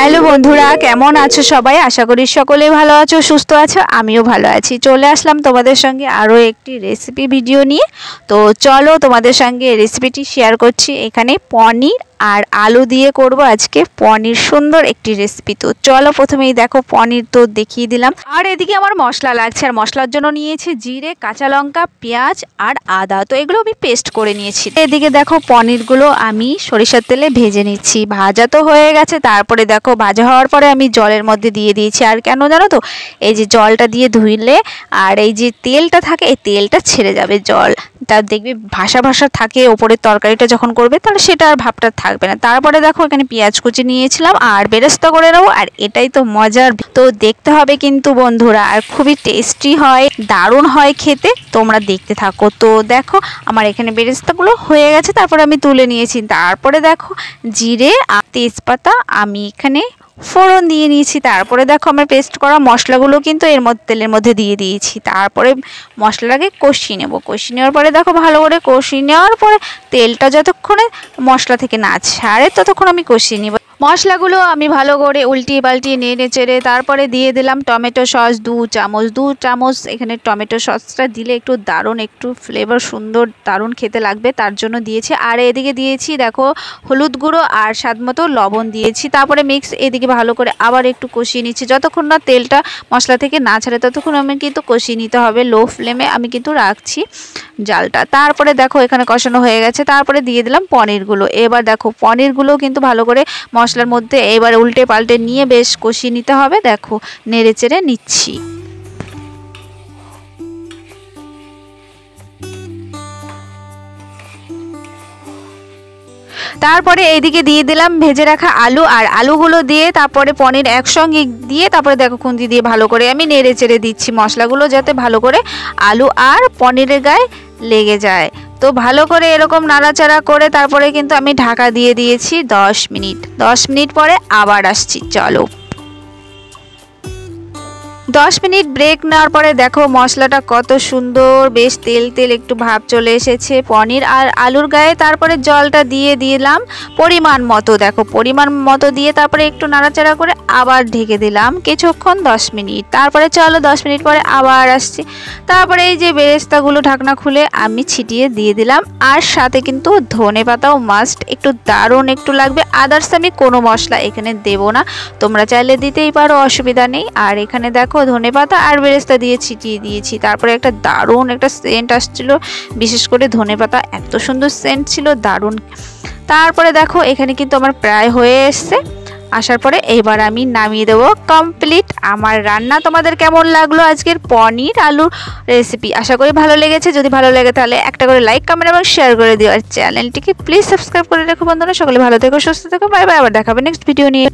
Hello বন্ধুরা, কেমন আছো সবাই? আশা করি সকলেই ভালো আছো, সুস্থ আছো। আমিও ভালো আছি। চলে আসলাম তোমাদের সঙ্গে আরও একটি রেসিপি ভিডিও নিয়ে। তো চলো তোমাদের সঙ্গে রেসিপিটি শেয়ার করছি। এখানে পনির আর আলু দিয়ে করব আজকে পনির সুন্দর একটি রেসিপি। তো চলো প্রথমেই দেখো পনির তো দেখিয়ে দিলাম। আর এদিকে আমার মশলা লাগছে, আর মশলার জন্য নিয়েছি জিরে, কাঁচা লঙ্কা, পেঁয়াজ আর আদা। তো এগুলো আমি পেস্ট করে নিয়েছি। এদিকে দেখো পনিরগুলো আমি সরিষার তেলে ভেজে নিচ্ছি। ভাজা তো হয়ে গেছে। তারপরে দেখো ভাজা হওয়ার পরে আমি জলের মধ্যে দিয়ে দিয়েছি। আর কেন জানো তো, এই যে জলটা দিয়ে ধুইলে আর এই যে তেলটা থাকে, এই তেলটা ছেড়ে যাবে। জল তার দেখবে ভাসা ভাসা থাকে ওপরের তরকারিটা যখন করবে, তাহলে সেটা আর ভাবটা থাকবে না। তারপরে দেখো এখানে পেঁয়াজ কুচি নিয়েছিলাম আর বেরেস্তা করে নেবো। আর এটাই তো মজার। তো দেখতে হবে কিন্তু বন্ধুরা, আর খুবই টেস্টি হয়, দারুণ হয় খেতে। তোমরা দেখতে থাকো। তো দেখো আমার এখানে বেরেস্তাগুলো হয়ে গেছে। তারপরে আমি তুলে নিয়েছি। তারপরে দেখো জিরে আর তেজপাতা আমি এখানে ফোড়ন দিয়ে নিয়েছি। তারপরে দেখো আমার পেস্ট করা মশলাগুলো কিন্তু এর মধ্যে তেলের মধ্যে দিয়ে দিয়েছি। তারপরে মশলাটাকে কষিয়ে নেব। কষিয়ে নেওয়ার পরে দেখো ভালো করে কষিয়ে নেওয়ার পরে তেলটা যতক্ষণে মশলা থেকে না ছাড়ে ততক্ষণ আমি কষিয়ে নিব। মশলাগুলো আমি ভালো করে উল্টিয়ে পাল্টিয়ে নেড়ে চেড়ে তারপরে দিয়ে দিলাম টমেটো সস 2 চামচ। এখানে টমেটো সসটা দিলে একটু দারুণ, একটু ফ্লেভার সুন্দর দারুণ খেতে লাগবে, তার জন্য দিয়েছি। আর এদিকে দিয়েছি দেখো হলুদ গুঁড়ো আর স্বাদ মতো লবণ দিয়েছি। তারপরে মিক্স এদিকে ভালো করে আবার একটু কষিয়ে নিচ্ছি। যতক্ষণ না তেলটা মশলা থেকে না ছাড়ে ততক্ষণ আমি কিন্তু কষিয়ে নিতে হবে। লো ফ্লেমে আমি কিন্তু রাখছি জালটা। তারপরে দেখো এখানে কষানো হয়ে গেছে। তারপরে দিয়ে দিলাম পনিরগুলো। এবার দেখো পনিরগুলো কিন্তু ভালো করে মশলার মধ্যে এবার উল্টে পাল্টে নিয়ে বেশ কষিয়ে নিতে হবে। দেখো নেড়ে চেড়ে নিচ্ছি। তারপরে এইদিকে দিয়ে দিলাম ভেজে রাখা আলু। আর আলুগুলো দিয়ে তারপরে পনির একসঙ্গে দিয়ে তারপরে দেখো খুন্তি দিয়ে ভালো করে আমি নেড়ে চেড়ে দিচ্ছি মশলাগুলো, যাতে ভালো করে আলু আর পনিরের গায়ে লেগে যায়। তো ভালো করে এরকম নাড়াচাড়া করে তারপরে কিন্তু আমি ঢাকা দিয়ে দিয়েছি 10 মিনিট। 10 মিনিট পরে আবার আসছি। চলো 10 মিনিট ব্রেক নেওয়ার পরে দেখো মশলাটা কত সুন্দর, বেশ তেল তেল একটু ভাব চলে এসেছে পনির আর আলুর গায়ে। তারপরে জলটা দিয়ে দিলাম পরিমাণ মতো। দেখো পরিমাণ মতো দিয়ে তারপরে একটু নাড়াচাড়া করে আবার ঢেকে দিলাম কিছুক্ষণ 10 মিনিট। তারপরে চলো 10 মিনিট পরে আবার আসছি। তারপরে এই যে বেরেস্তাগুলো ঢাকনা খুলে আমি ছিটিয়ে দিয়ে দিলাম। আর সাথে কিন্তু ধনে পাতাও মাস্ট, একটু দারুণ একটু লাগবে। আদার্স আমি কোনো মশলা এখানে দেব না, তোমরা চাইলে দিতেই পারো, অসুবিধা নেই। আর এখানে দেখো ধনেপাতা আর বেরেস্তা দিয়ে ছিটিয়ে দিয়েছি। তারপরে একটা দারুণ একটা সেন্ট আসছিল, বিশেষ করে ধনেপাতা এত সুন্দর সেন্ট ছিল, দারুণ। তারপরে দেখো এখানে কিন্তু আমার প্রায় হয়ে এসছে। আসার পরে এবার আমি নামিয়ে দেবো। কমপ্লিট আমার রান্না। তোমাদের কেমন লাগলো আজকের পনির আলু রেসিপি? আশা করি ভালো লেগেছে। যদি ভালো লাগে তাহলে একটা করে লাইক, কমেন্ট এবং শেয়ার করে দিও। আর চ্যানেলটিকে প্লিজ সাবস্ক্রাইব করে রেখো বন্ধুরা। সকলে ভালো থেকো, সুস্থ থেকো। Bye bye. আবার দেখাবে নেক্সট ভিডিও নিয়ে।